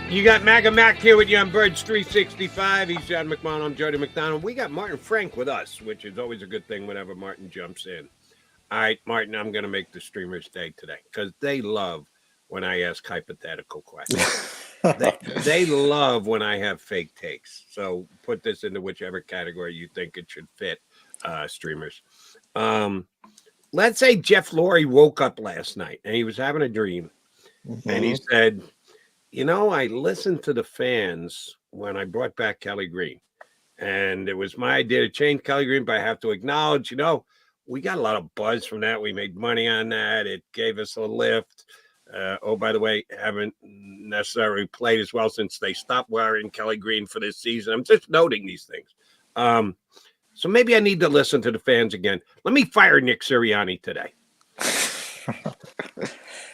You got Maga Mac here with you on Birds 365. He's John McMahon. I'm Jody McDonald. We got Martin Frank with us, which is always a good thing whenever Martin jumps in. All right, Martin, I'm going to make the streamers' day today because they love when I ask hypothetical questions. they love when I have fake takes. So put this into whichever category you think it should fit, streamers. Let's say Jeff Lurie woke up last night and he was having a dream. Mm-hmm. And he said, you know, I listened to the fans when I brought back Kelly Green. And it was my idea to change Kelly Green, but I have to acknowledge, you know, we got a lot of buzz from that. We made money on that. It gave us a lift. Oh, by the way, haven't necessarily played as well since they stopped wearing Kelly Green for this season. I'm just noting these things. So maybe I need to listen to the fans again. Let me fire Nick Sirianni today.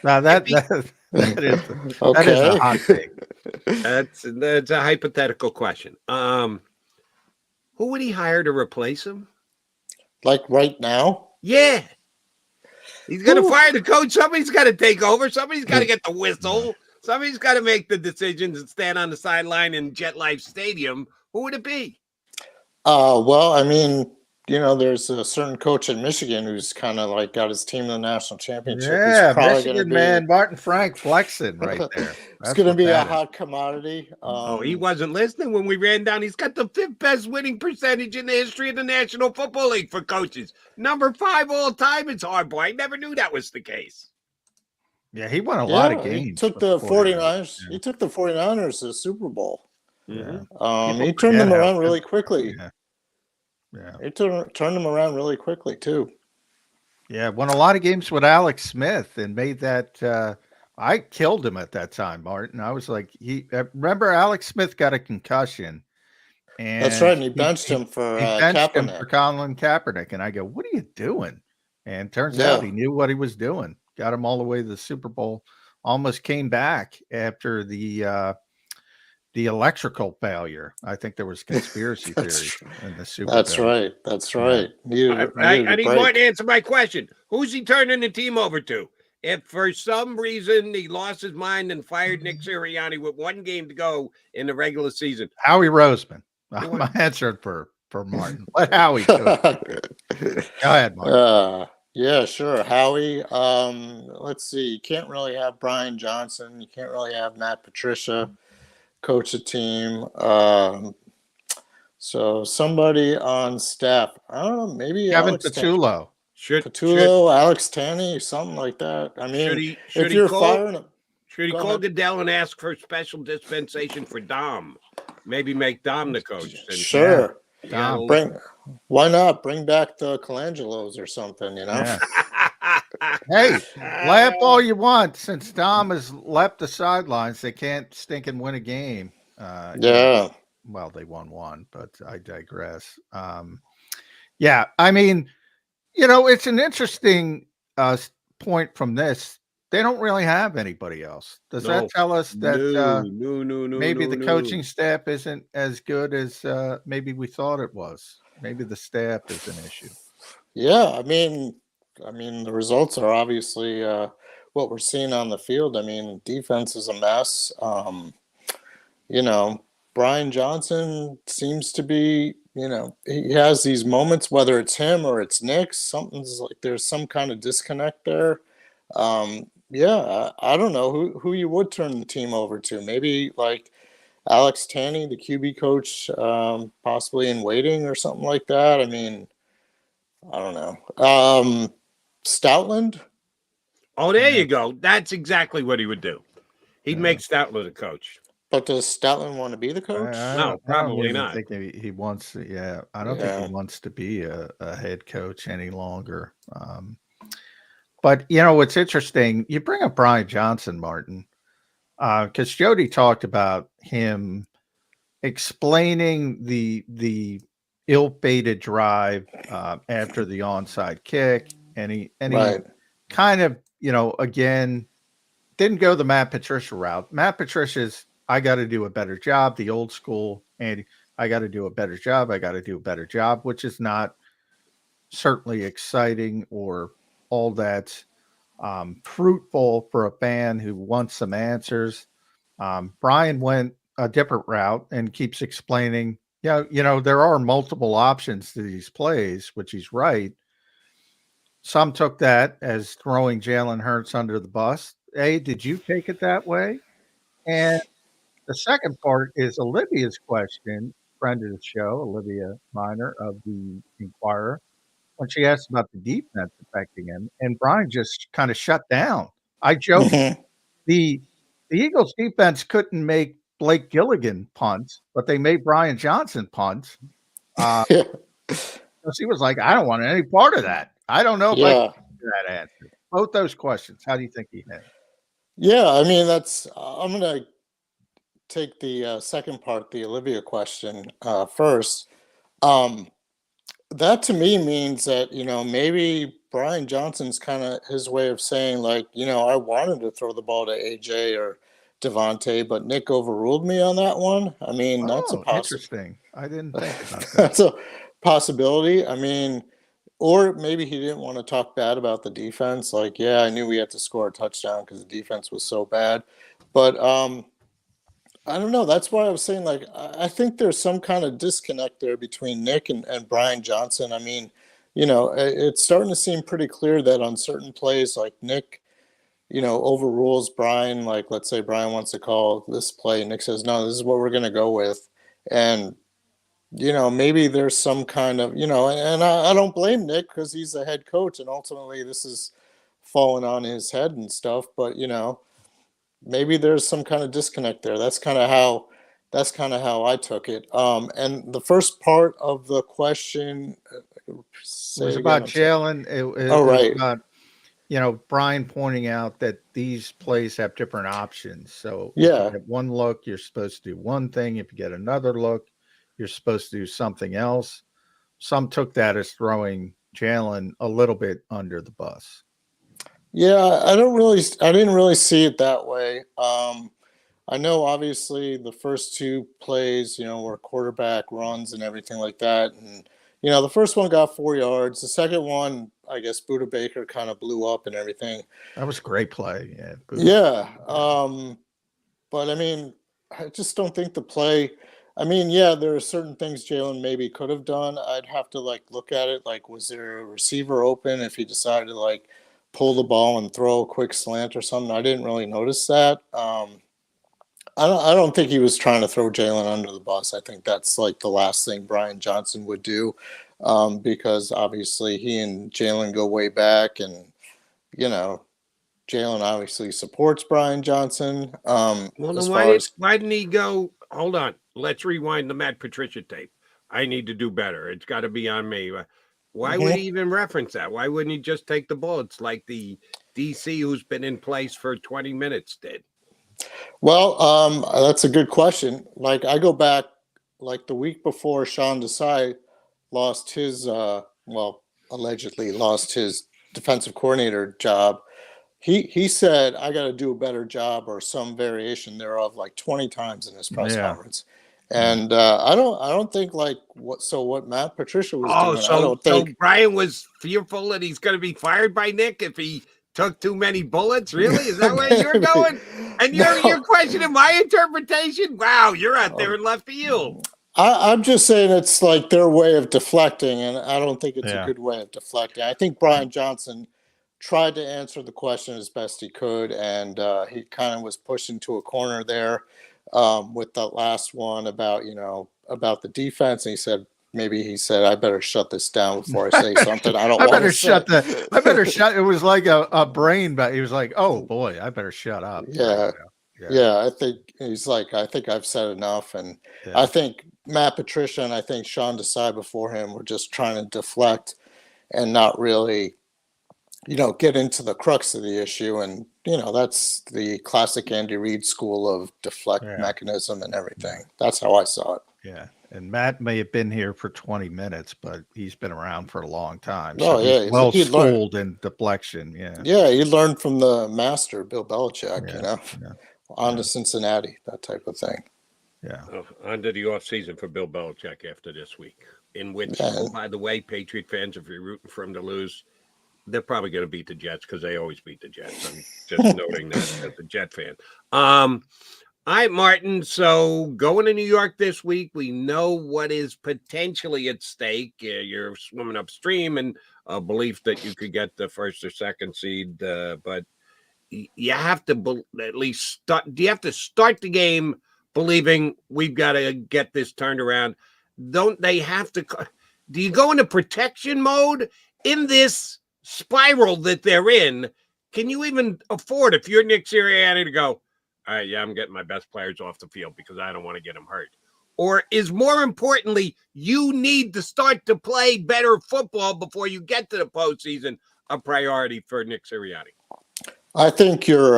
Now that is a hot take. That's a hypothetical question. Who would he hire to replace him? Like right now? Yeah. He's going to fire the coach. Somebody's got to take over. Somebody's got to get the whistle. Somebody's got to make the decisions and stand on the sideline in Jet Life Stadium. Who would it be? Well, I mean, you know, there's a certain coach in Michigan who's kind of like got his team in the national championship. Yeah, Michigan man, Martin Frank flexing right there. It's going to be a hot commodity. He wasn't listening when we ran down. He's got the 5th best winning percentage in the history of the National Football League for coaches. Number 5 all time. It's Harbaugh. I never knew that was the case. Yeah, he won a lot of games. He took the 49ers. Yeah. He took the 49ers to the Super Bowl. Yeah. He turned them around really quickly. Yeah. He turned them around really quickly too. Yeah, won a lot of games with Alex Smith and made that. I killed him at that time, Martin. I was like, remember Alex Smith got a concussion, and that's right. And he benched him for Colin Kaepernick, and I go, "What are you doing?" And turns out he knew what he was doing. Got him all the way to the Super Bowl. Almost came back after the electrical failure. I think there was conspiracy theories in the Super Bowl. That's right. That's right. I need more to answer my question. Who's he turning the team over to? If for some reason he lost his mind and fired Nick Sirianni with 1 game to go in the regular season. Howie Roseman. I'm answering for Martin. Let Howie do it. Go ahead, Martin. Yeah, sure. Howie. Let's see. You can't really have Brian Johnson. You can't really have Matt Patricia coach a team. So somebody on staff. I don't know. Maybe Kevin Patullo. Alex Tanney, something like that. I mean, if you're firing him. Should he call Goodell and ask for special dispensation for Dom? Maybe make Dom the coach. Sure. Why not bring back the Colangelos or something, you know? Yeah. Hey, laugh all you want. Since Dom has left the sidelines, they can't stink and win a game. Well, they won 1, but I digress. Yeah, I mean, you know, it's an interesting point from this. They don't really have anybody else. Does that tell us that maybe the coaching staff isn't as good as maybe we thought it was? Maybe the staff is an issue. Yeah, I mean, the results are obviously what we're seeing on the field. I mean, defense is a mess. You know, Brian Johnson seems to be, you know, he has these moments, whether it's him or it's Nick, something's like there's some kind of disconnect there. Yeah, I don't know who you would turn the team over to. Maybe like Alex Tanney, the QB coach, possibly in waiting or something like that. I mean, I don't know. Stoutland? Oh, there you go. That's exactly what he would do. He'd make Stoutland a coach. But does Stoutland want to be the coach? No, probably not. I think he wants. Yeah, I don't think he wants to be a head coach any longer. But you know what's interesting? You bring up Brian Johnson, Martin, because Jody talked about him explaining the ill-fated drive after the onside kick, and he kind of, you know, again didn't go the Matt Patricia route. Matt Patricia's I got to do a better job, the old school, and I got to do a better job. I got to do a better job, which is not certainly exciting or all that fruitful for a fan who wants some answers. Brian went a different route and keeps explaining, there are multiple options to these plays, which he's right. Some took that as throwing Jalen Hurts under the bus. Did you take it that way? And the second part is Olivia's question, friend of the show, Olivia Miner of the Inquirer, when she asked about the defense affecting him, and Brian just kind of shut down. I joked the Eagles defense couldn't make Blake Gilligan punts, but they made Brian Johnson punts. He was like, I don't want any part of that. I don't know if I can do that answer. Both those questions. How do you think he had? Yeah, I mean, I'm going to take the second part, the Olivia question, first. That to me means that, maybe Brian Johnson's kind of his way of saying, like, I wanted to throw the ball to AJ or Devontae, but Nick overruled me on that one. I mean, that's a interesting. I didn't think about that. That's a possibility. I mean, or maybe he didn't want to talk bad about the defense. Like, yeah, I knew we had to score a touchdown because the defense was so bad. But I don't know. That's why I was saying, like, I think there's some kind of disconnect there between Nick and Brian Johnson. I mean, it's starting to seem pretty clear that on certain plays, like Nick, overrules Brian. Like, let's say Brian wants to call this play. Nick says, no, this is what we're going to go with. And, maybe there's some kind of, and I don't blame Nick because he's the head coach. And ultimately this is falling on his head and stuff. But, maybe there's some kind of disconnect there. That's kind of how I took it. And the first part of the question was about Jalen. It was about, Brian pointing out that these plays have different options. So if you get one look, you're supposed to do one thing. If you get another look, you're supposed to do something else. Some took that as throwing Jalen a little bit under the bus. Yeah, I didn't really see it that way. I know obviously the first two plays, were quarterback runs and everything like that. And, the first one got 4 yards. The second one, I guess Buda Baker kind of blew up and everything. That was a great play. Yeah. But I mean, I just don't think the play, there are certain things Jalen maybe could have done. I'd have to look at it. Like, was there a receiver open if he decided to pull the ball and throw a quick slant or something? I didn't really notice that. I don't think he was trying to throw Jalen under the bus. I think that's the last thing Brian Johnson would do, because obviously he and Jalen go way back, and Jalen obviously supports Brian Johnson. Well, then why didn't he go? Hold on, let's rewind the Matt Patricia tape. I need to do better. It's got to be on me. Why would he even reference that? Why wouldn't he just take the bullets like the DC who's been in place for 20 minutes did? Well, that's a good question. I go back the week before Sean Desai lost his, allegedly lost his defensive coordinator job. He said, I got to do a better job or some variation thereof 20 times in his press conference. And I don't think what Matt Patricia was doing. So Brian was fearful that he's going to be fired by Nick if he took too many bullets. Really? Is that where you're going? And you're questioning my interpretation? Wow, you're out there in left field. I'm just saying it's their way of deflecting, and I don't think it's a good way of deflecting. I think Brian Johnson tried to answer the question as best he could, and he kind of was pushed into a corner there with the last one about the defense. And he said, I better shut this down before I say something I don't want to say. I better shut. It was like a brain, but he was like, oh boy, I better shut up. Yeah. I think he's I think I've said enough. And I think Matt Patricia and I think Sean Desai before him were just trying to deflect and not really, get into the crux of the issue. And, that's the classic Andy Reid school of deflect mechanism and everything. That's how I saw it. Yeah. And Matt may have been here for 20 minutes, but he's been around for a long time. So he's well schooled in deflection. Yeah. Yeah. He learned from the master, Bill Belichick, on to Cincinnati, that type of thing. Yeah. On to the offseason for Bill Belichick after this week, in which, by the way, Patriot fans, if you're rooting for him to lose, they're probably going to beat the Jets because they always beat the Jets. I'm just noting that as a Jet fan. All right, Martin. So going to New York this week, we know what is potentially at stake. You're swimming upstream and a belief that you could get the first or second seed, but you have to at least start. Do you have to start the game believing we've got to get this turned around? Don't they have to? Do you go into protection mode in this spiral that they're in? Can you even afford, if you're Nick Sirianni, to go, all right, yeah, I'm getting my best players off the field because I don't want to get them hurt? Or is more importantly, you need to start to play better football before you get to the postseason a priority for Nick Sirianni? I think you're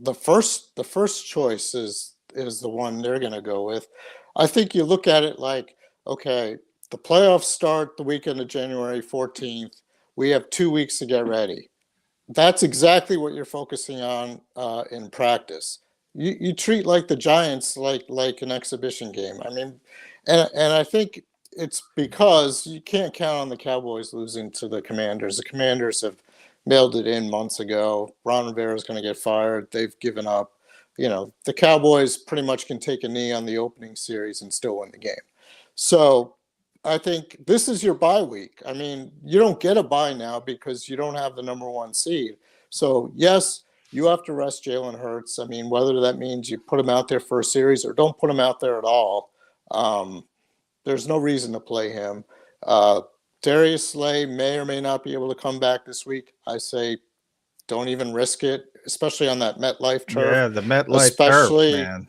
the first choice is the one they're going to go with. I think you look at it like, okay, the playoffs start the weekend of January 14th. We have 2 weeks to get ready. That's exactly what you're focusing on in practice. You treat like the Giants like an exhibition game. I mean, and I think it's because you can't count on the Cowboys losing to the Commanders. The Commanders have mailed it in months ago. Ron Rivera is going to get fired. They've given up. The Cowboys pretty much can take a knee on the opening series and still win the game. So I think this is your bye week. I mean, you don't get a bye now because you don't have the number 1 seed. So, yes, you have to rest Jalen Hurts. I mean, whether that means you put him out there for a series or don't put him out there at all, there's no reason to play him. Darius Slay may or may not be able to come back this week. I say don't even risk it, especially on that MetLife turf. Yeah, the MetLife turf, man.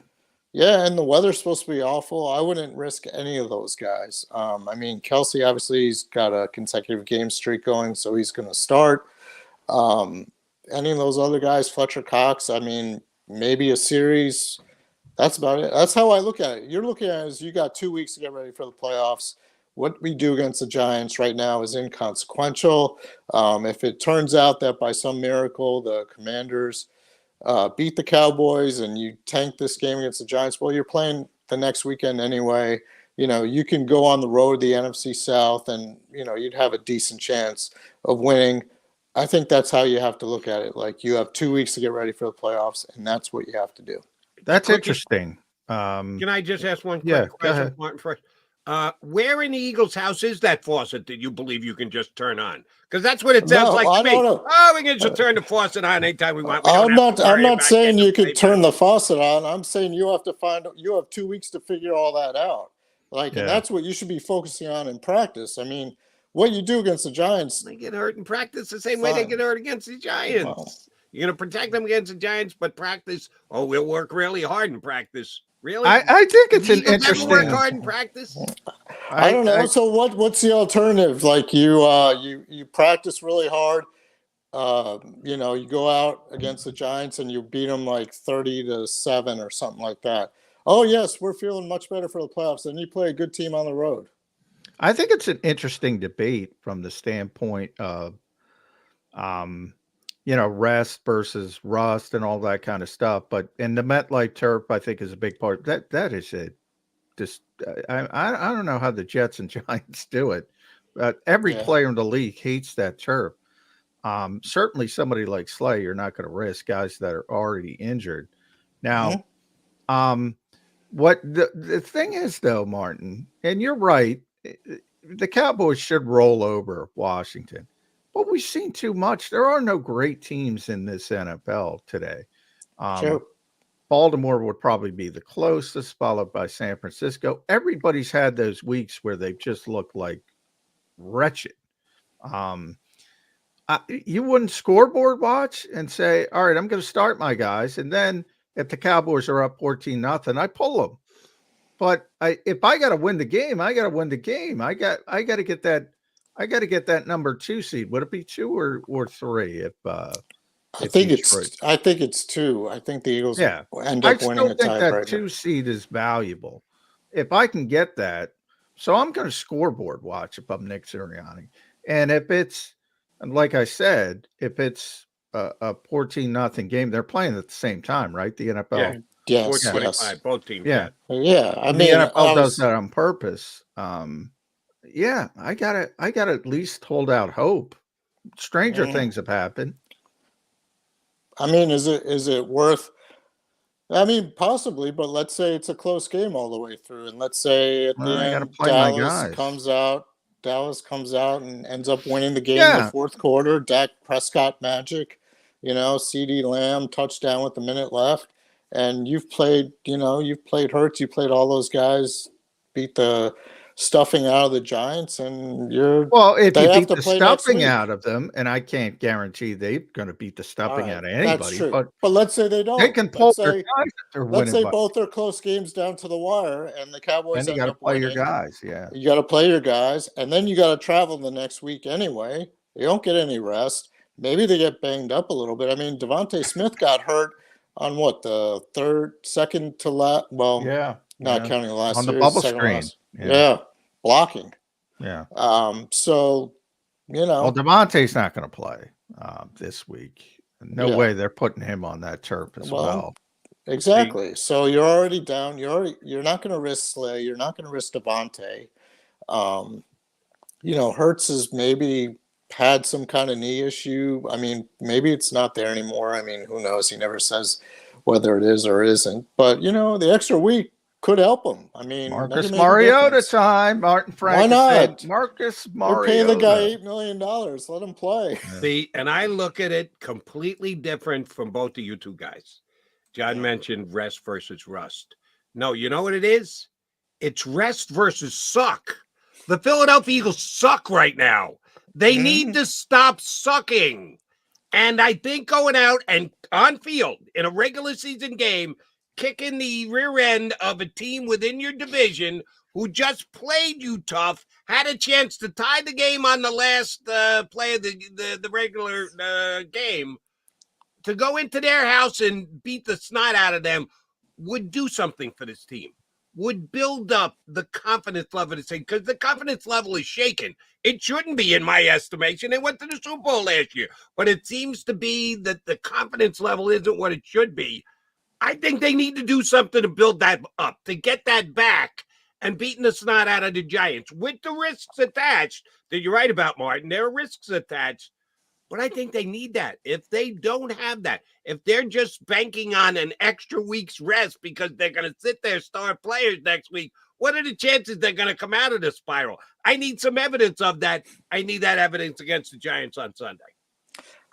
Yeah, and the weather's supposed to be awful. I wouldn't risk any of those guys. I mean, Kelsey, obviously, he's got a consecutive game streak going, so he's going to start. Any of those other guys, Fletcher Cox, I mean, maybe a series. That's about it. That's how I look at it. You're looking at it as you got 2 weeks to get ready for the playoffs. What we do against the Giants right now is inconsequential. If it turns out that by some miracle the Commanders beat the Cowboys and you tank this game against the Giants, well, you're playing the next weekend anyway. You can go on the road to the NFC South and, you'd have a decent chance of winning. I think that's how you have to look at it. Like, you have 2 weeks to get ready for the playoffs, and that's what you have to do. That's interesting. Can I just ask one quick question, Martin, first? Where in the Eagles' house is that faucet that you believe you can just turn on? Because that's what it sounds like to me. Oh, we can just turn the faucet on anytime we want. I'm not saying you could turn the faucet on. I'm saying you have 2 weeks to figure all that out. And that's what you should be focusing on in practice. I mean, what you do against the Giants. They get hurt in practice the same way they get hurt against the Giants. Well, you're going to protect them against the Giants, but practice, we'll work really hard in practice. Really? I think it's an interesting. Work hard in practice. I don't know. So what's the alternative? Like you practice really hard. You go out against the Giants and you beat them like 30-7 or something like that. Oh yes, we're feeling much better for the playoffs. And you play a good team on the road. I think it's an interesting debate from the standpoint of, rest versus rust and all that kind of stuff. But in the MetLife turf, I think is a big part. That is it. Just I don't know how the Jets and Giants do it. Every player in the league hates that turf. Certainly, somebody like Slay, you're not going to risk guys that are already injured. Now, what the thing is, though, Martin, and you're right. The Cowboys should roll over Washington. But we've seen too much. There are no great teams in this NFL today. Sure. Baltimore would probably be the closest, followed by San Francisco. Everybody's had those weeks where they've just looked like wretched. You wouldn't scoreboard watch and say, all right, I'm going to start my guys. And then if the Cowboys are up 14-0, I pull them. But if I got to win the game, I got to win the game. I got to get that. I got to get that number 2 seed. Would it be 2 or 3? I think it's 2. I think the Eagles end up winning a tiebreaker. I still think that 2 seed is valuable. If I can get that, so I'm going to scoreboard watch if I'm Nick Sirianni. And if it's, like I said, if it's a 14-0 game, they're playing at the same time, right? The NFL. Yeah. Yes, 25, both teams. Yeah. I mean, the NFL does that on purpose. I gotta at least hold out hope. Stranger things have happened. I mean, is it worth I mean, possibly, but let's say it's a close game all the way through, and let's say at the I got to end play my guys. Dallas comes out and ends up winning the game in the Yeah. fourth quarter. Dak Prescott magic, CD Lamb touchdown with a minute left, and you've played Hurts, you played all those guys, beat the stuffing out of the Giants, and Well, if they you have beat to the play next stuffing week. out of them, and I can't guarantee they're going to beat the All stuffing right, out of that's anybody, true. but But let's say they they don't. can pull their guys if they're Let's winning say by. both are close games down to the wire, and the Cowboys Then you end got to up play your winning. guys. Yeah. You got to play your guys, and then you got to travel the next week anyway. You don't get any rest. Maybe they get banged up a little bit. I mean, Devontae Smith got hurt on what, the second to last? Well, Yeah. not Yeah. counting the last On the series, bubble second screen. last. Yeah. Yeah, blocking. Yeah. So Well, Devontae's not going to play this week. No Yeah. way they're putting him on that turf as well. Exactly. So you're already down. You're not going to risk Slay. You're not going to risk Devontae. Hurts has maybe had some kind of knee issue. I mean, maybe it's not there anymore. I mean, who knows? He never says whether it is or isn't. But the extra week could help him. I mean, Marcus Mariota time. Martin Frank. Why not? Said, Marcus We're Mariota. paying the guy $8 million. Let him play. See, and I look at it completely different from both of you two guys. John mentioned rest versus rust. No, you know what it is? It's rest versus suck. The Philadelphia Eagles suck right now. They need to stop sucking. And I think going out and on field in a regular season game, kicking the rear end of a team within your division who just played you tough, had a chance to tie the game on the last play of the regular game, to go into their house and beat the snot out of them would do something for this team, would build up the confidence level of this thing, because the confidence level is shaken. It shouldn't be, in my estimation. They went to the Super Bowl last year, but it seems to be that the confidence level isn't what it should be. I think they need to do something to build that up, to get that back, and beating the snot out of the Giants with the risks attached that you're right about, Martin. There are risks attached, but I think they need that. If they don't have that, if they're just banking on an extra week's rest because they're going to sit there, star players next week, what are the chances they're going to come out of the spiral? I need some evidence of that. I need that evidence against the Giants on Sunday.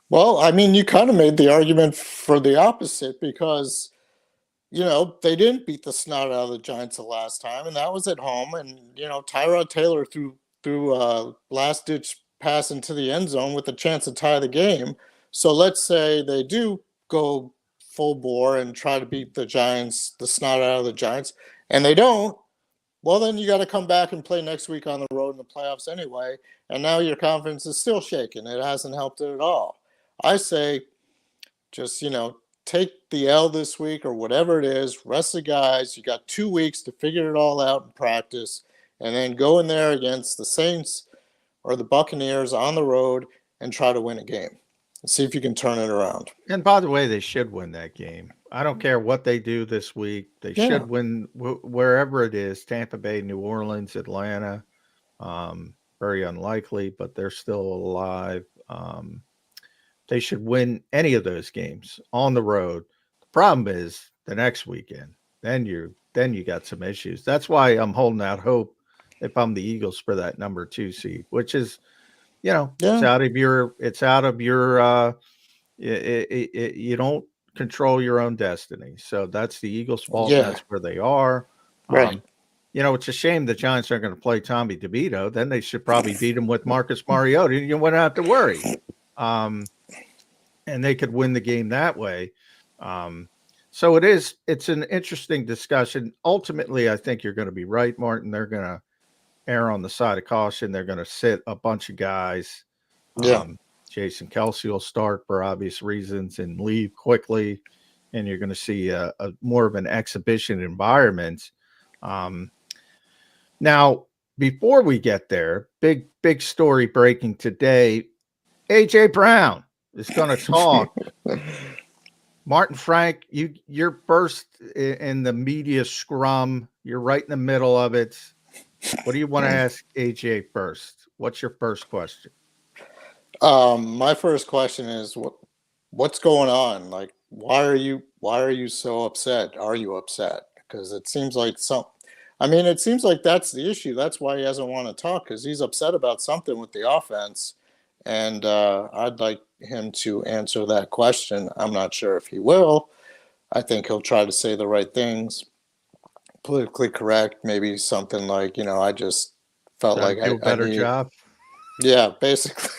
Well, I mean, you kind of made the argument for the opposite because they didn't beat the snot out of the Giants the last time, and that was at home. And, Tyrod Taylor threw last-ditch pass into the end zone with a chance to tie the game. So let's say they do go full bore and try to beat the Giants, the snot out of the Giants, and they don't. Well, then you got to come back and play next week on the road in the playoffs anyway, and now your confidence is still shaken. It hasn't helped it at all. I say just, take the L this week or whatever it is, rest the guys. You got 2 weeks to figure it all out in practice, and then go in there against the Saints or the Buccaneers on the road and try to win a game. See if you can turn it around. And by the way, they should win that game. I don't care what they do this week. They should win wherever it is, Tampa Bay, New Orleans, Atlanta. Very unlikely, but they're still alive. They should win any of those games on the road. The problem is the next weekend. Then you got some issues. That's why I'm holding out hope if I'm the Eagles for that number 2 seed, which is, it's out of your you don't control your own destiny. So that's the Eagles' fault. Yeah. That's where they are. Right. It's a shame the Giants aren't going to play Tommy DeVito. Then they should probably beat him with Marcus Mariota. You wouldn't have to worry. And they could win the game that way. So it's an interesting discussion. Ultimately, I think you're going to be right, Martin. They're going to err on the side of caution. They're going to sit a bunch of guys. Jason Kelsey will start for obvious reasons and leave quickly. And you're going to see a more of an exhibition environment. Now, before we get there, big story breaking today. AJ Brown is going to talk. Martin Frank, you're first in the media scrum. You're right in the middle of it. What do you want to ask AJ first? What's your first question? My first question is what's going on? Like, why are you so upset? Are you upset? Because it seems like it seems like that's the issue. That's why he doesn't want to talk, because he's upset about something with the offense. And I'd like him to answer that question. I'm not sure if he will. I think he'll try to say the right things, politically correct, maybe something like, I just felt Try to like do a I better needed, job. yeah, basically,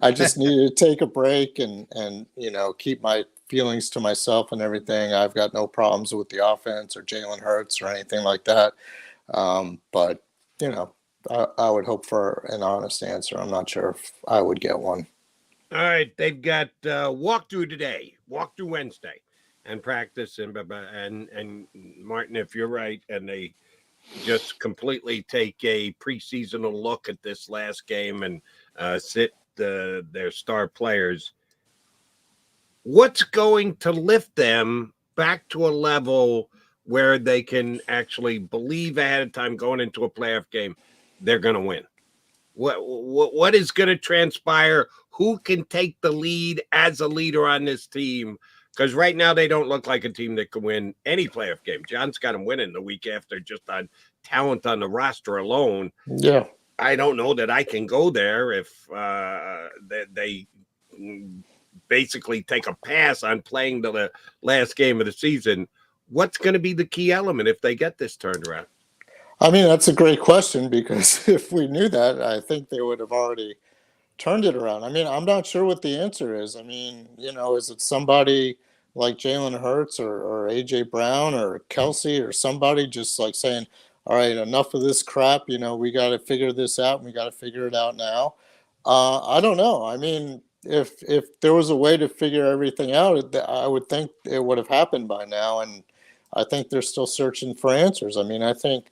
I just needed to take a break and keep my feelings to myself and everything. I've got no problems with the offense or Jalen Hurts or anything like that. But you know, I would hope for an honest answer. I'm not sure if I would get one. All right, they've got walkthrough today, walkthrough Wednesday, and practice and Martin, if you're right, and they just completely take a preseasonal look at this last game and sit their star players. What's going to lift them back to a level where they can actually believe ahead of time going into a playoff game they're going to win? What is going to transpire? Who can take the lead as a leader on this team? Because right now they don't look like a team that can win any playoff game. John's got them winning the week after just on talent on the roster alone. Yeah. I don't know that I can go there if they basically take a pass on playing the last game of the season. What's going to be the key element if they get this turned around? I mean, that's a great question, because if we knew that, I think they would have already turned it around. I mean, I'm not sure what the answer is. I mean, is it somebody like Jalen Hurts or AJ Brown or Kelsey or somebody just like saying, all right, enough of this crap. We got to figure this out, and we got to figure it out now. I don't know. I mean, if there was a way to figure everything out, I would think it would have happened by now. And I think they're still searching for answers. I mean, I think,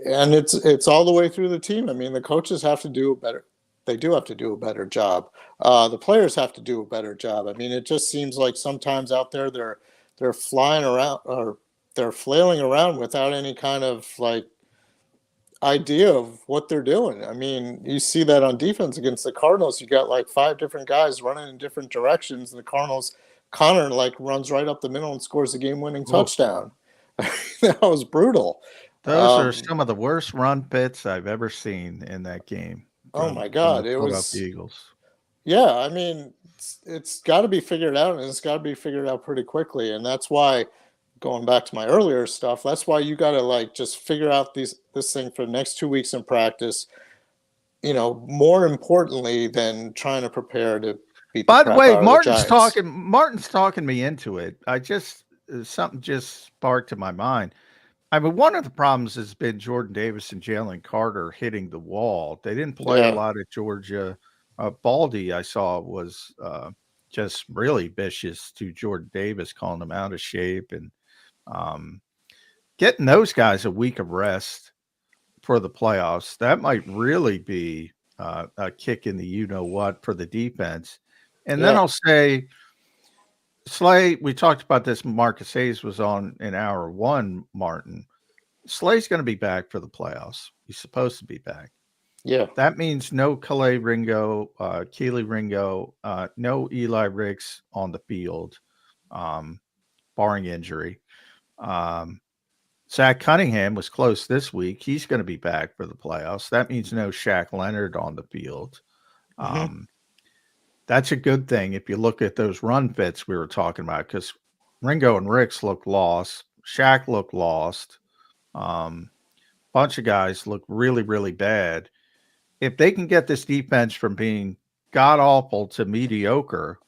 and it's all the way through the team. I mean, the coaches have to do better. They do have to do a better job. The players have to do a better job. I mean, it just seems like sometimes out there they're flying around, or they're flailing around without any kind of like idea of what they're doing. I mean, you see that on defense against the Cardinals. You got like 5 different guys running in different directions, and the Cardinals, Connor like runs right up the middle and scores the game-winning touchdown. That was brutal. Those are some of the worst run fits I've ever seen in that game. Oh my God, it was Eagles. Yeah, I mean, it's got to be figured out, and it's got to be figured out pretty quickly. And that's why, going back to my earlier stuff, that's why you got to like just figure out this thing for the next 2 weeks in practice. More importantly than trying to prepare to beat. By the way, Martin's talking me into it. Something just sparked in my mind. I mean, one of the problems has been Jordan Davis and Jalen Carter hitting the wall. They didn't play a lot at Georgia. Baldy, I saw, was just really vicious to Jordan Davis, calling him out of shape, and getting those guys a week of rest for the playoffs. That might really be a kick in the you-know-what for the defense. And then I'll say, Slay, we talked about this. Marcus Hayes was on in hour 1, Martin. Slay's going to be back for the playoffs. He's supposed to be back. Yeah. That means no Kelee Ringo, no Eli Ricks on the field, barring injury. Zach Cunningham was close this week. He's going to be back for the playoffs. That means no Shaq Leonard on the field. That's a good thing if you look at those run fits we were talking about, because Ringo and Ricks look lost. Shaq looked lost. Bunch of guys look really, really bad. If they can get this defense from being god-awful to mediocre,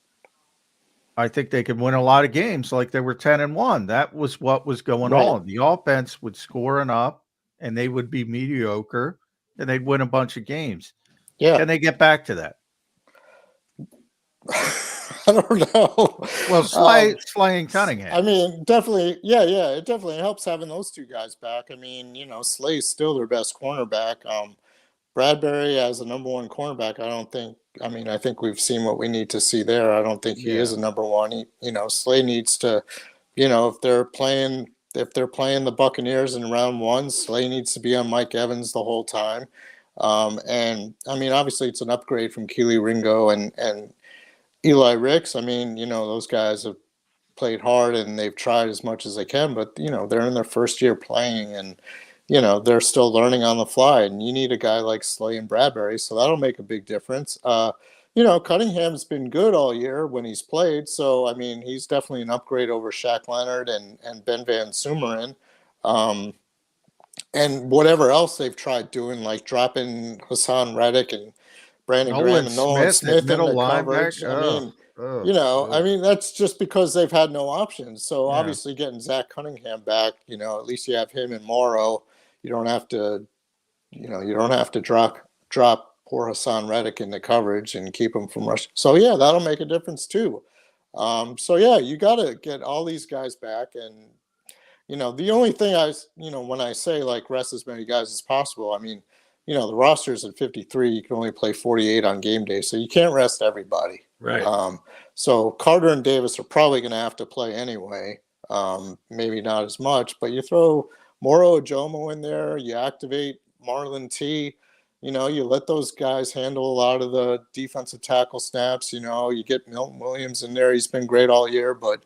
I think they could win a lot of games like they were 10-1. That was what was going on. The offense would score enough, and they would be mediocre, and they'd win a bunch of games. Yeah. Can they get back to that? I don't know. Well, slaying Cunningham. I mean, definitely. Yeah. It definitely helps having those 2 guys back. I mean, Slay's still their best cornerback. Bradbury as a number 1 cornerback, I think we've seen what we need to see there. I don't think he is a number 1. Slay needs to, if they're playing the Buccaneers in round 1, Slay needs to be on Mike Evans the whole time. And I mean, obviously it's an upgrade from Kelee Ringo and Eli Ricks. I mean, those guys have played hard and they've tried as much as they can, but they're in their first year playing, and they're still learning on the fly, and you need a guy like Slay and Bradbury, so that'll make a big difference. Cunningham's been good all year when he's played, so I mean he's definitely an upgrade over Shaq Leonard and Ben Van Sumeren. And whatever else they've tried doing, like dropping Hassan Reddick and Brandon Graham and Nolan Smith in the coverage. I mean, that's just because they've had no options. So obviously getting Zach Cunningham back, at least you have him and Morrow. You don't have to, drop poor Hassan Reddick in the coverage and keep him from rushing. So yeah, that'll make a difference too. So yeah, you got to get all these guys back. And the only thing when I say like rest as many guys as possible, I mean, the roster's at 53. You can only play 48 on game day, so you can't rest everybody. Right. So Carter and Davis are probably going to have to play anyway. Maybe not as much, but you throw Moro Ojomo in there, you activate Marlon T. You let those guys handle a lot of the defensive tackle snaps. You get Milton Williams in there. He's been great all year, but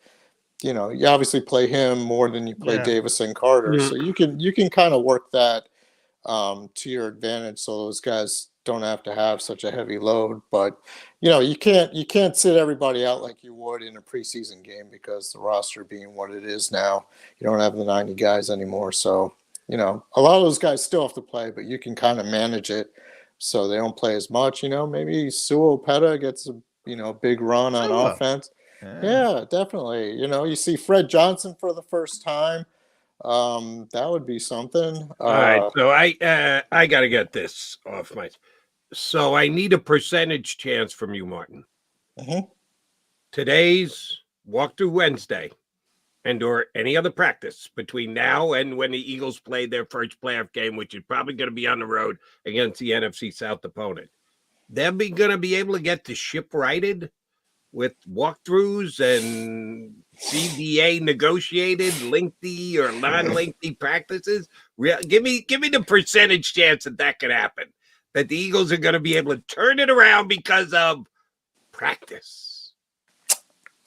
you obviously play him more than you play Davis and Carter. Mm-hmm. So you can kind of work that to your advantage, so those guys don't have to have such a heavy load. But you can't sit everybody out like you would in a preseason game, because the roster being what it is now, you don't have the 90 guys anymore. So a lot of those guys still have to play, but you can kind of manage it so they don't play as much. Maybe Suo Peta gets a big run on offense. Yeah, definitely. You see Fred Johnson for the first time. That would be something. All right, so I got to get this off my. So I need a percentage chance from you, Martin. Mm-hmm. Today's walkthrough Wednesday, and or any other practice between now and when the Eagles play their first playoff game, which is probably going to be on the road against the NFC South opponent. They're going to be able to get the ship righted with walkthroughs and CBA negotiated lengthy or non-lengthy practices. Give me the percentage chance that could happen, that the Eagles are going to be able to turn it around because of practice.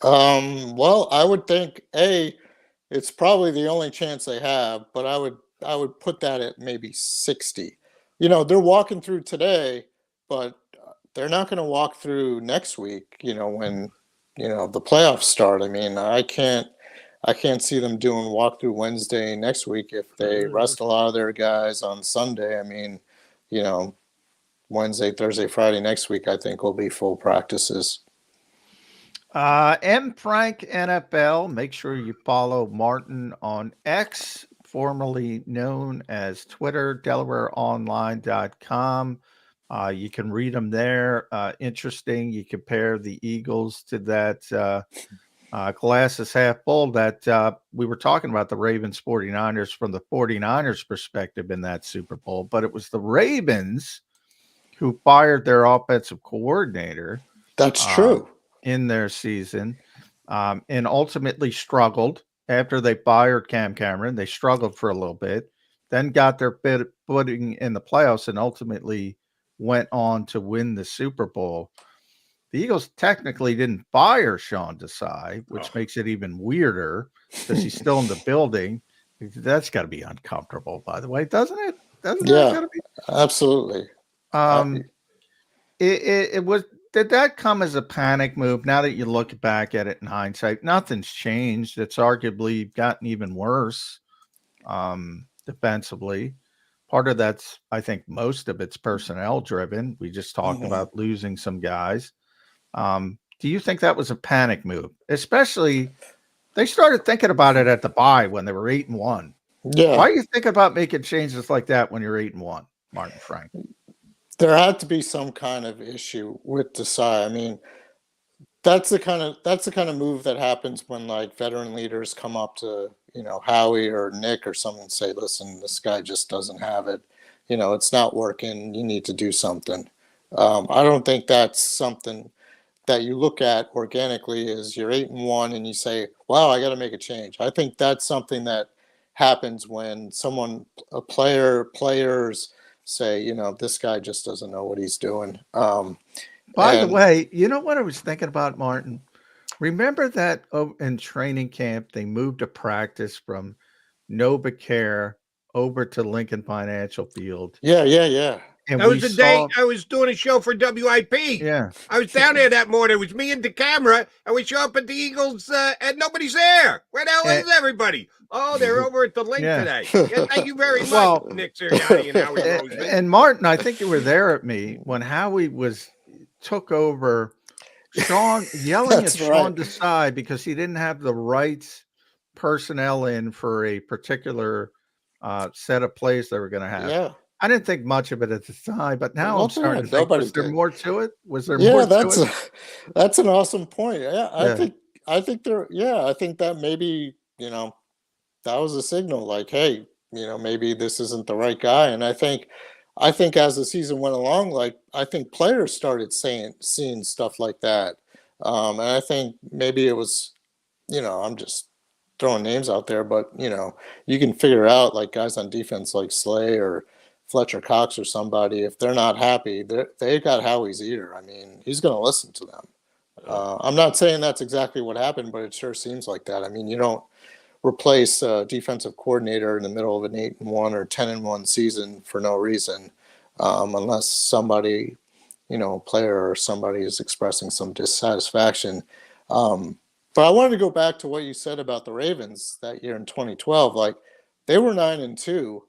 Well, I would think it's probably the only chance they have, but I would put that at maybe 60. They're walking through today, but they're not going to walk through next week, when, the playoffs start. I mean, I can't see them doing walkthrough Wednesday next week if they rest a lot of their guys on Sunday. I mean, Wednesday, Thursday, Friday next week, I think will be full practices. M. Frank NFL. Make sure you follow Martin on X, formerly known as Twitter, DelawareOnline.com. You can read them there. Interesting. You compare the Eagles to that glass is half full that we were talking about, the Ravens 49ers from the 49ers perspective in that Super Bowl, but it was the Ravens who fired their offensive coordinator. That's true. In their season, and ultimately struggled after they fired Cam Cameron. They struggled for a little bit, then got their footing in the playoffs, and ultimately went on to win the Super Bowl. The Eagles technically didn't fire Sean Desai, which makes it even weirder because he's still in the building. That's got to be uncomfortable, by the way, doesn't it? Yeah, absolutely. It was. Did that come as a panic move? Now that you look back at it in hindsight, nothing's changed. It's arguably gotten even worse defensively. Part of that's, I think, most of it's personnel driven. We just talked about losing some guys. Do you think that was a panic move? Especially, they started thinking about it at the bye when they were 8-1. Yeah. Why are you thinking about making changes like that when you're 8-1, Martin Frank? There had to be some kind of issue with Desai. I mean, that's the kind of move that happens when like veteran leaders come up to Howie or Nick or someone and say, "Listen, this guy just doesn't have it. It's not working. You need to do something." I don't think that's something that you look at organically. Is you're 8-1 and you say, "Wow, I got to make a change." I think that's something that happens when players say, this guy just doesn't know what he's doing. By the way, you know what I was thinking about, Martin? Remember that in training camp, they moved a practice from NovaCare over to Lincoln Financial Field. Yeah, yeah, yeah. And That we was the day saw, I was doing a show for WIP. yeah. I was down there that morning. It was me and the camera, and we show up at the Eagles, and nobody's there. Where the hell And- is everybody? Oh, they're over at the link Yeah. today. Yeah, thank you very much, Well, Nick Sirianni and Howie Roseman. And Martin, I think you were there at me when Howie took over. Sean yelling at Sean Desai because he didn't have the right personnel in for a particular set of plays they were going to have. Yeah. I didn't think much of it at the time, but now Well, I'm starting to think, was there more to it? Was there Yeah, more to it? that's an awesome point. Yeah, Yeah. I think that maybe, that was a signal like, hey, maybe this isn't the right guy. And I think as the season went along, like I think players started seeing stuff like that. And I think maybe it was, I'm just throwing names out there, but you can figure out like guys on defense like Slay or Fletcher Cox or somebody, if they're not happy, they got Howie's ear. I mean, he's going to listen to them. I'm not saying that's exactly what happened, but it sure seems like that. I mean, you don't replace a defensive coordinator in the middle of an 8-1 or 10-1 season for no reason, unless somebody, a player or somebody is expressing some dissatisfaction. But I wanted to go back to what you said about the Ravens that year in 2012. Like they were 9-2.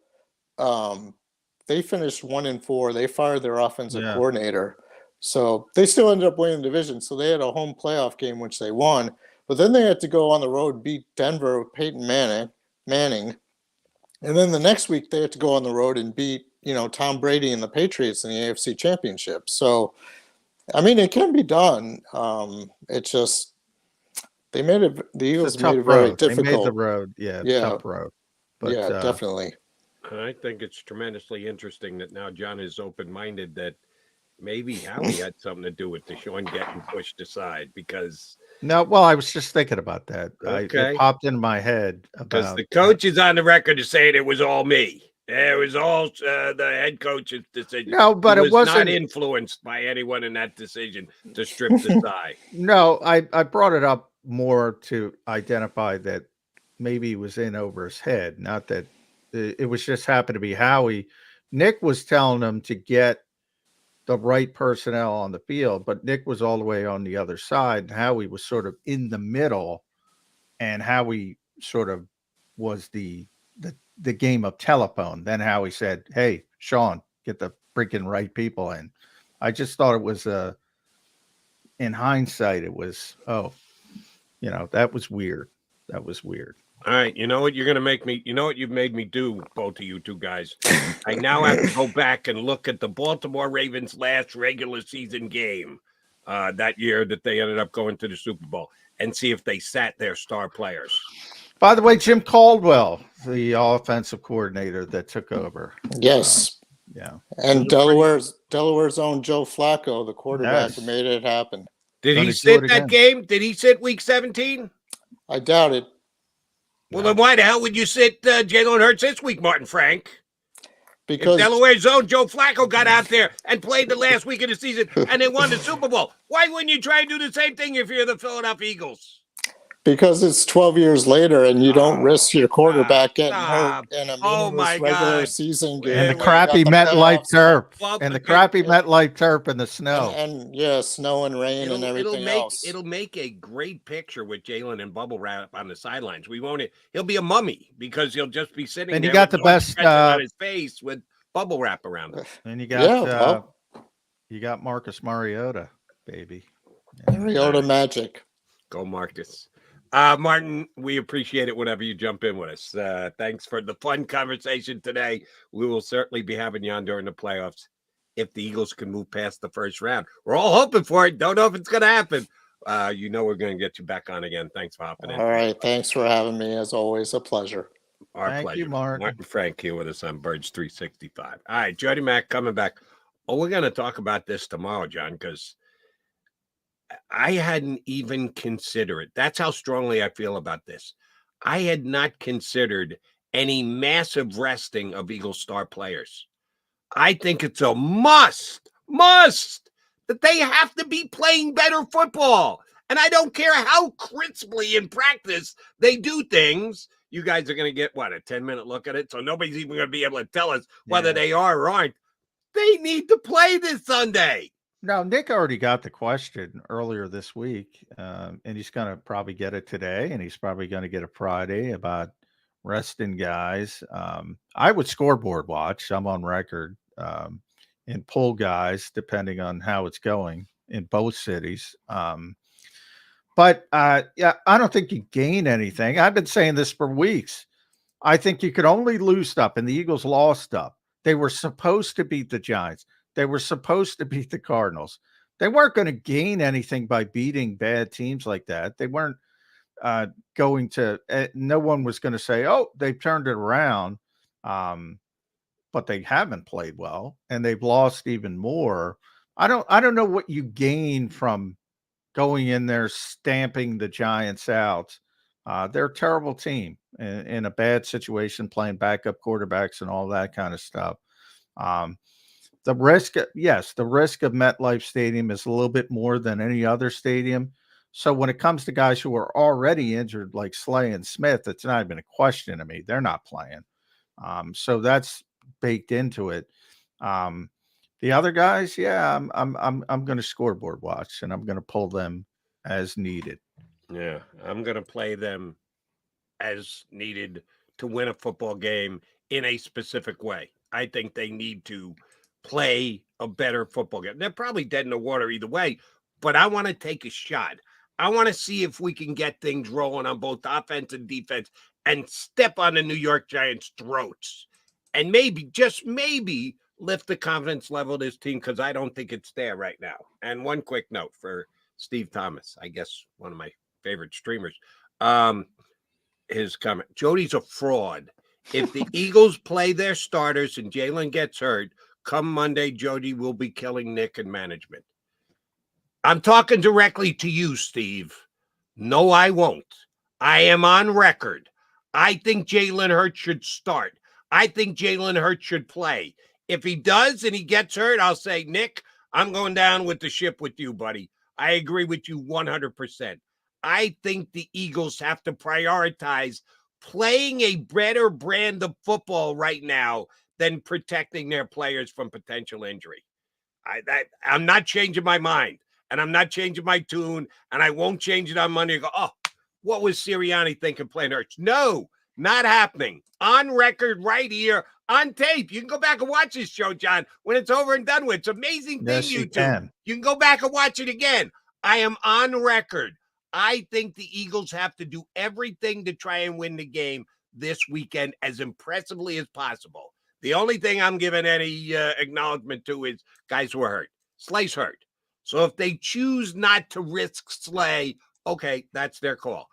They finished 1-4. They fired their offensive coordinator. So they still ended up winning the division. So they had a home playoff game, which they won. But then they had to go on the road, beat Denver with Peyton Manning. And then the next week they had to go on the road and beat, Tom Brady and the Patriots in the AFC Championship. So, I mean, it can be done. It's just the Eagles made it very difficult. They made the road, tough road. But, definitely. I think it's tremendously interesting that now John is open-minded that maybe Howie had something to do with Deshaun getting pushed aside because... No, well, I was just thinking about that. Okay. It popped in my head. Because the coach is on the record to saying it was all me. It was all the head coach's decision. No, but he it wasn't not influenced by anyone in that decision to strip Desai. No, I brought it up more to identify that maybe he was in over his head, not that it was just happened to be Howie. Nick was telling him to get the right personnel on the field, but Nick was all the way on the other side. And Howie was sort of in the middle, and Howie sort of was the game of telephone. Then Howie said, "Hey, Sean, get the freaking right people in." I just thought it was in hindsight, it was, that was weird. That was weird. All right, you know what you're going to make me, you've made me do, both of you two guys. I now have to go back and look at the Baltimore Ravens' last regular season game that year that they ended up going to the Super Bowl and see if they sat their star players. By the way, Jim Caldwell, the offensive coordinator that took over. Yes. Yeah. And Delaware's own Joe Flacco, the quarterback, who made it happen. Did he sit that game? Did he sit week 17? I doubt it. Well, then why the hell would you sit Jalen Hurts this week, Martin Frank? Because if Delaware's own Joe Flacco got out there and played the last week of the season and they won the Super Bowl, why wouldn't you try and do the same thing if you're the Philadelphia Eagles? Because it's 12 years later and you don't risk your quarterback getting hurt in a meaningless regular season game. And the crappy MetLife turf. And the crappy MetLife turf in the snow. And snow and rain and everything else. It'll make a great picture with Jalen and bubble wrap on the sidelines. He'll be a mummy because he'll just be sitting and there. You got the best on his face with bubble wrap around him. And you got you got Marcus Mariota, baby. Mariota magic. Go Marcus. Martin, we appreciate it whenever you jump in with us. Thanks for the fun conversation today. We will certainly be having you on during the playoffs if the Eagles can move past the first round. We're all hoping for it. Don't know if it's going to happen. We're going to get you back on again. Thanks for hopping in. All right. Thanks for having me. As always, a pleasure. Our Thank pleasure. You, Martin Frank here with us on Birds 365. All right, Jody Mack coming back. We're going to talk about this tomorrow, John, because I hadn't even considered. That's how strongly I feel about this. I had not considered any massive resting of Eagle star players. I think it's a must that they have to be playing better football. And I don't care how crisply in practice they do things. You guys are going to get, what, a 10-minute look at it? So nobody's even going to be able to tell us whether they are or aren't. They need to play this Sunday. No, Nick already got the question earlier this week, and he's going to probably get it today, and he's probably going to get it Friday about resting guys. I would scoreboard watch. I'm on record, and pull guys depending on how it's going in both cities. But yeah, I don't think you gain anything. I've been saying this for weeks. I think you could only lose stuff, and the Eagles lost stuff. They were supposed to beat the Giants. They were supposed to beat the Cardinals. They weren't going to gain anything by beating bad teams like that. They weren't going to. No one was going to say, "Oh, they've turned it around," but they haven't played well, and they've lost even more. I don't know what you gain from going in there stamping the Giants out. They're a terrible team in a bad situation, playing backup quarterbacks and all that kind of stuff. The risk, yes, the risk of MetLife Stadium is a little bit more than any other stadium. So when it comes to guys who are already injured, like Slay and Smith, it's not even a question to me. They're not playing. So that's baked into it. The other guys, yeah, I'm going to scoreboard watch, and I'm going to pull them as needed. Yeah, I'm going to play them as needed to win a football game in a specific way. I think they need to play a better football game. They're probably dead in the water either way, but I want to take a shot. I want to see if we can get things rolling on both offense and defense and step on the New York Giants' throats and maybe, just maybe, lift the confidence level of this team, because I don't think it's there right now. And one quick note for Steve Thomas, I guess one of my favorite streamers, his comment: Jody's a fraud. If the Eagles play their starters and Jalen gets hurt, come Monday, Jody will be killing Nick and management. I'm talking directly to you, Steve. No, I won't. I am on record. I think Jalen Hurts should start. I think Jalen Hurts should play. If he does and he gets hurt, I'll say, Nick, I'm going down with the ship with you, buddy. I agree with you 100%. I think the Eagles have to prioritize playing a better brand of football right now than protecting their players from potential injury. I'm not changing my mind, and I'm not changing my tune, and I won't change it on Monday and go, oh, what was Sirianni thinking playing Hurts? No, not happening. On record right here, on tape. You can go back and watch this show, John, when it's over and done with. It's amazing thing, yes, YouTube. You can go back and watch it again. I am on record. I think the Eagles have to do everything to try and win the game this weekend as impressively as possible. The only thing I'm giving any acknowledgement to is guys who are hurt. Slay's hurt. So if they choose not to risk Slay, okay, that's their call.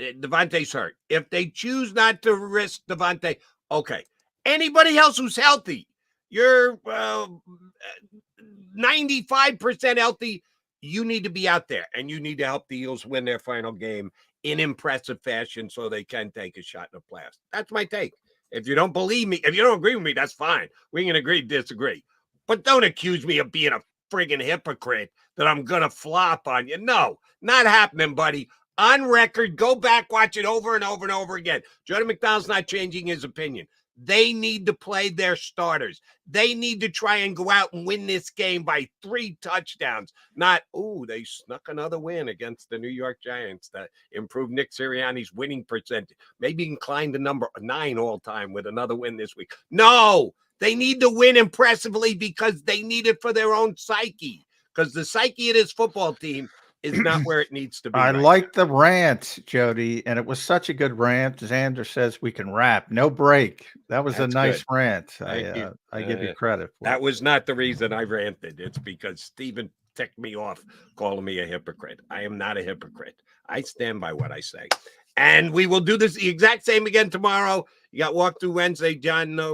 Devontae's hurt. If they choose not to risk Devontae, okay. Anybody else who's healthy, you're 95% healthy, you need to be out there, and you need to help the Eagles win their final game in impressive fashion so they can take a shot in the playoffs. That's my take. If you don't believe me, if you don't agree with me, that's fine. We can agree to disagree. But don't accuse me of being a friggin' hypocrite that I'm going to flop on you. No, not happening, buddy. On record, go back, watch it over and over and over again. Jody McDonald's not changing his opinion. They need to play their starters. They need to try and go out and win this game by 3 touchdowns. Not, they snuck another win against the New York Giants that improved Nick Sirianni's winning percentage. Maybe you can climb to number 9 all time with another win this week. No, they need to win impressively because they need it for their own psyche. Because the psyche of this football team is not where it needs to be. I like the rant, Jody, and it was such a good rant. Xander says we can rap. No break. That was a nice rant. I give you credit for that. Was not the reason I ranted. It's because Steven ticked me off calling me a hypocrite. I am not a hypocrite. I stand by what I say. And we will do this the exact same again tomorrow. You got walkthrough Wednesday, John. No.